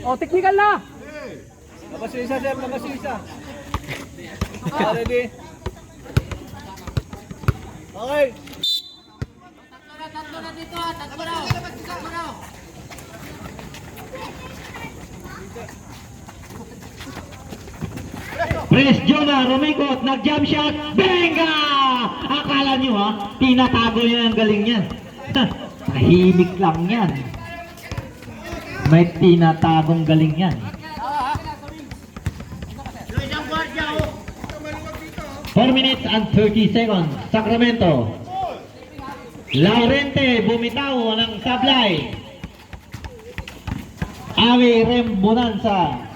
O, technical na! Labas yung isa, sir. Labas yung isa. Ready? Okay. Tatlo na dito, tatlo raw. Tatlo raw. Pres Jonah Rumikot, nag-jump shot, benga! Akala nyo ha, tinatago niya ang galing niyan. Tahimik lang yan. May tinatagong galing yan. 4 minutes and 30 seconds, Sacramento. Laurente bumitaw ng sablay. Awi Rem Bonanza.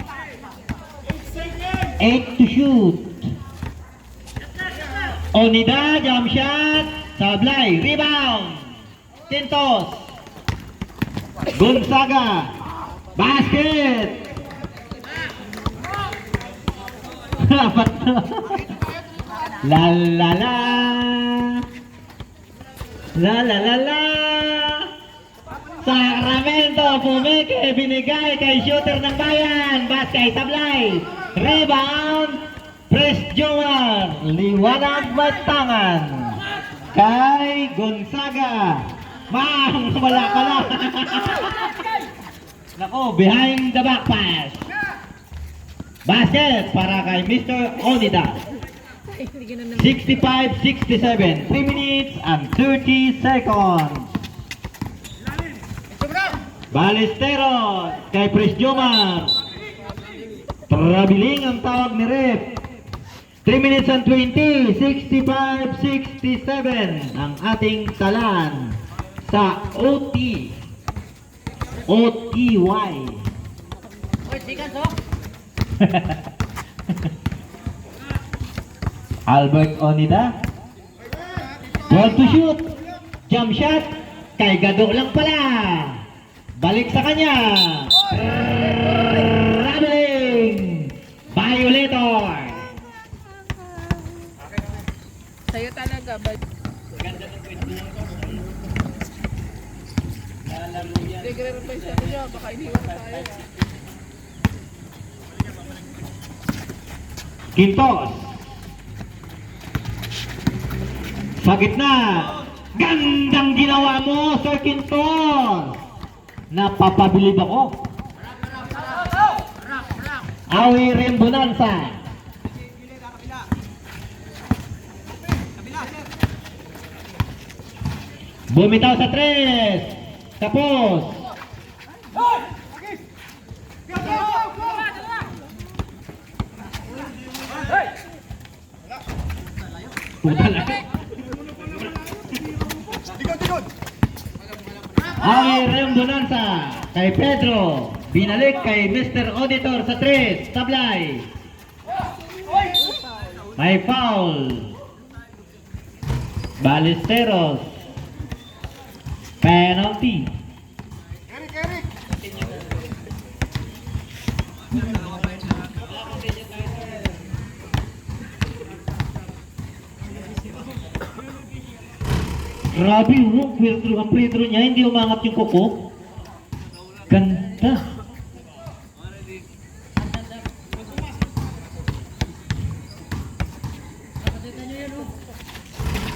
8 to shoot. Onida, jump shot, sablay, rebound. Tintos. Gonzaga, basket. Apat na. La la la. La la la la. Sacramento, pumike, binigay kay shooter ng bayan. Basket, sablay. Rebound, Pres Jomar, liwanag matangan kay Gonzaga. Mang, wala pala. Nako, behind the back pass. Basket para kay Mr. Onida. 65-67, 3 minutes and 30 seconds. Balesteros kay Pres Jomar. Traveling ang tawag ni Rep. 3 minutes and 20, 65-67 ang ating talan sa OT. OTY. Albert Onida. 12 to shoot. Jump shot. Kay Gado lang pala. Balik sa kanya. Traveling. Violator. Sa'yo talaga ba? Nagre-reply siya niya, baka iniwan tayo. Quintos. Sa gitna. Gandang ginawa mo, Sir Quintos. Napapabilib ako. Awi Rem Bonanza. Bumitaw sa 3. Tapos. Puta lang. Awi Rem Bonanza kay Pedro. Binalik kay Mr. Auditor sa 3. Tablay. May foul. Balesteros. Penalty. Grabe yung Pedro niya, hindi umangat yung kuko. Ganda.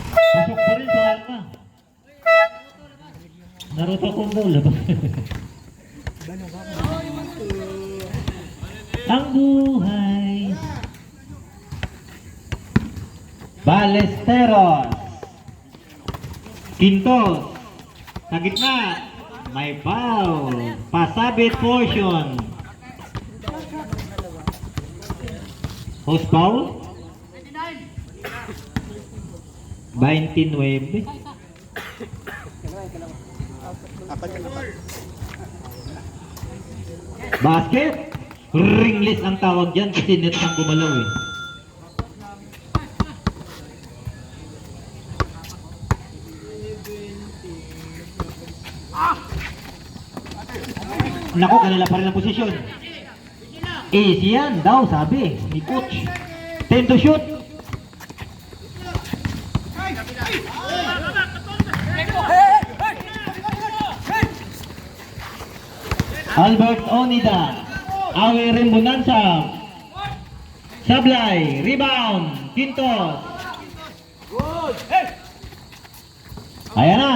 Pasok pa rin sa alma. Naruto kong daw labas. Ang buhay. Balesteros. Quintos. Sa gitna. May foul. Pasabit portion. Host foul. 29. Basket. Ringless ang tawag dyan kasi net ang gumalaw eh. Naku, kanila pa rin ang posisyon. Easy yan daw, sabi ni coach. 10 to shoot. Albert Onida. Awi Rimbunansa. Sablay. Rebound. Quintos. Good. Hey! Ayan na.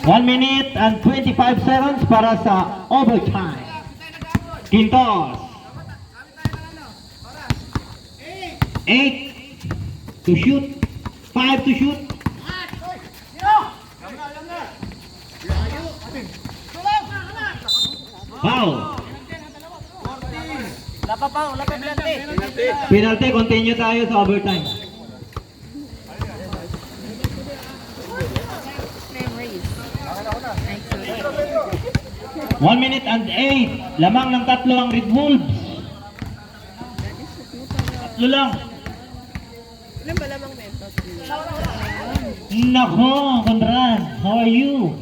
1 minute and 25 seconds para sa overtime. Quintos. 8 to shoot. 5 to shoot. Foul. Penalty. Continue tayo sa overtime. Memories. 1 minute and 8. Lamang ng tatlo ang Red Wolves. Tatlo lang. Ilan ba lamang mentos? Nako, Conrad. How are you?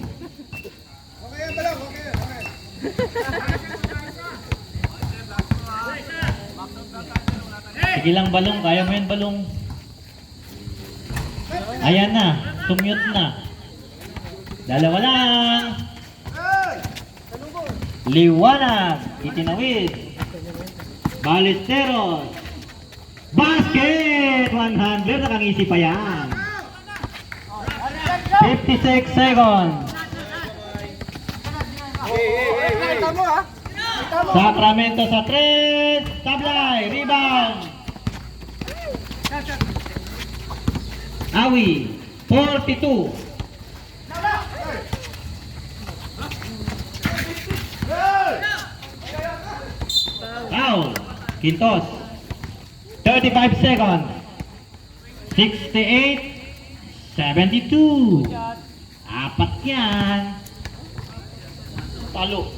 Sige lang, Balong. Kaya mo yan, Balong. Ayan na. Tumute na. Dalawa lang. Liwanag. Itinawid. Ballesteros. Basket! 100. Nakangisi pa yan. 56 seconds. Sacramento sa 3. Sablay. Rebound. Awi. 42. Foul. Quintos. 35 seconds. 68. 72. Apat yan. Talo.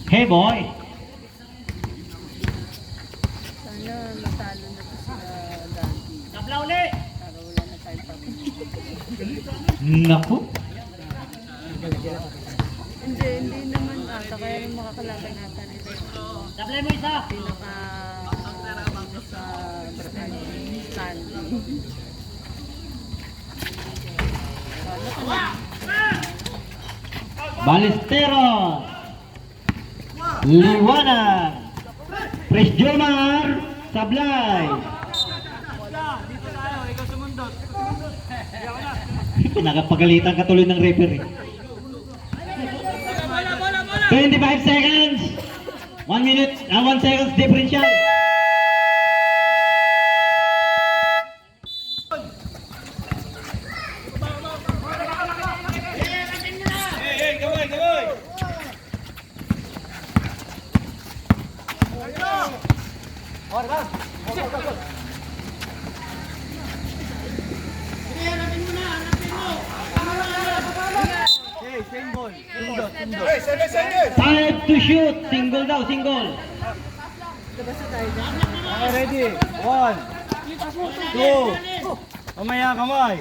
Hey boy. Sana matalo na to sila Dante. Tabla uli. Para wala na tayo pa. Naku. Hindi naman ata. Kaya rin makakalaban natin ito. Tabla mo isa. Pinaka sa Stanley. Ballesteros. Liwanag. Chris Jomar. Sablay. Nakapagalitan ka tuloy ng referee. 25 seconds. 1 minute, 1 seconds differential. Hey, kamay, kamay! Hey, same ball. Tindot, tindot. Hey, sebe! 5 to shoot. Single daw, single. Okay, ready? 1, 2. Mamaya, kamay.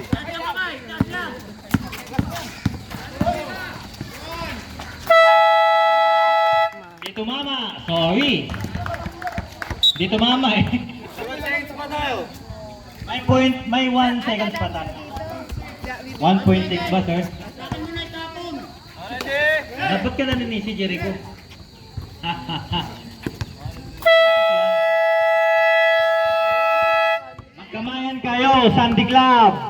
Dito mama. Sorry. Dito mama eh. 7 seconds pa tayo. May 1 seconds pa tayo. 1.6 ba, sir? Ready? Dapat ka na ni si Jericho. Magkamayan kayo, Sandy Club.